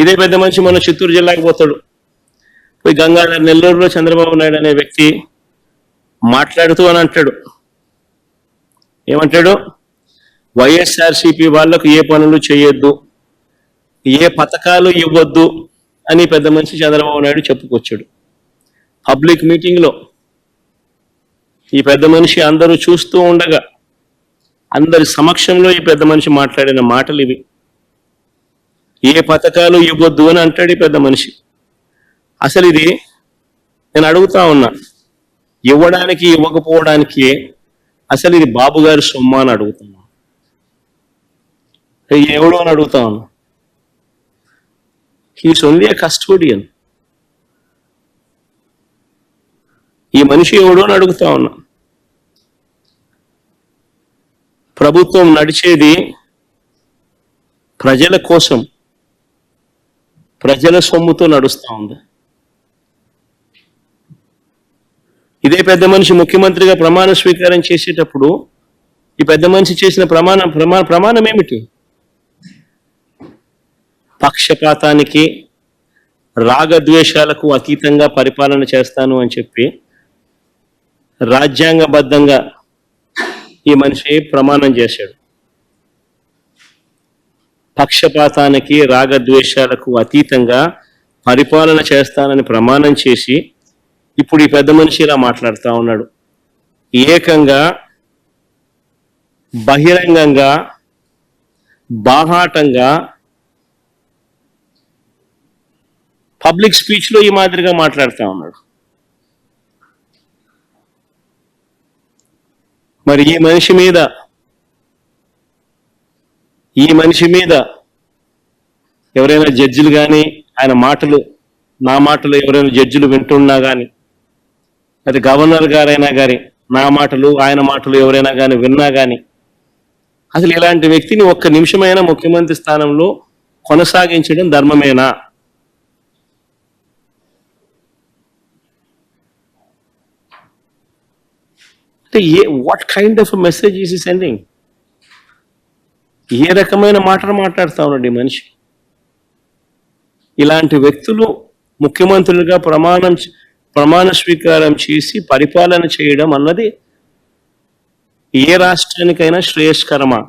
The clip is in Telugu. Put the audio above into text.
ఇదే పెద్ద మనిషి మన చిత్తూరు జిల్లాకి పోతాడు. పోయి గంగాధర్ నెల్లూరులో చంద్రబాబు నాయుడు అనే వ్యక్తి మాట్లాడుతూ అని అంటాడు. ఏమంటాడు? వైఎస్ఆర్సీపీ వాళ్లకు ఏ పనులు చేయొద్దు, ఏ పథకాలు ఇవ్వద్దు అని పెద్ద మనిషి చంద్రబాబు నాయుడు చెప్పుకొచ్చాడు. పబ్లిక్ మీటింగ్లో ఈ పెద్ద మనిషి అందరూ చూస్తూ ఉండగా అందరి సమక్షంలో ఈ పెద్ద మనిషి మాట్లాడిన మాటలు ఇవి. ఏ పథకాలు ఇవ్వద్దు అని అంటాడు ఈ పెద్ద మనిషి. అసలు ఇది నేను అడుగుతా ఉన్నా, ఇవ్వడానికి ఇవ్వకపోవడానికి అసలు ఇది బాబు గారి సొమ్మ అని అడుగుతున్నా, ఎవడో అని అడుగుతా ఉన్నా. హీస్ ఓన్లీ ఏ కస్టోడియన్. ఈ మనిషి ఎవడో అని అడుగుతా ఉన్నా. ప్రభుత్వం నడిచేది ప్రజల కోసం, ప్రజల సొమ్ముతో నడుస్తూ ఉంది. ఇదే పెద్ద మనిషి ముఖ్యమంత్రిగా ప్రమాణ స్వీకారం చేసేటప్పుడు ఈ పెద్ద మనిషి చేసిన ప్రమాణం ఏమిటి? పక్షపాతానికి, రాగద్వేషాలకు అతీతంగా పరిపాలన చేస్తాను అని చెప్పి రాజ్యాంగబద్ధంగా ఈ మనిషి ప్రమాణం చేశాడు. పక్షపాతానికి, రాగద్వేషాలకు అతీతంగా పరిపాలన చేస్తానని ప్రమాణం చేసి ఇప్పుడు ఈ పెద్ద మనిషి ఇలా మాట్లాడుతూ ఉన్నాడు. ఏకంగా బహిరంగంగా బాహాటంగా పబ్లిక్ స్పీచ్లో ఈ మాదిరిగా మాట్లాడుతూ ఉన్నాడు. మరి ఈ మనిషి మీద ఎవరైనా జడ్జిలు కానీ, ఆయన మాటలు, నా మాటలు ఎవరైనా జడ్జిలు వింటున్నా కానీ, అది గవర్నర్ గారైనా కానీ నా మాటలు, ఆయన మాటలు ఎవరైనా కానీ విన్నా కానీ, అసలు ఇలాంటి వ్యక్తిని ఒక్క నిమిషమైనా ముఖ్యమంత్రి స్థానంలో కొనసాగించడం ధర్మమేనా? అంటే what kind of message is ఈ సెండింగ్? ఏ రకమైన మాటలు మాట్లాడుతూ ఉన్నాడు ఈ మనిషి? ఇలాంటి వ్యక్తులు ముఖ్యమంత్రులుగా ప్రమాణ స్వీకారం చేసి పరిపాలన చేయడం అన్నది ఏ రాష్ట్రానికైనా శ్రేయస్కరమా?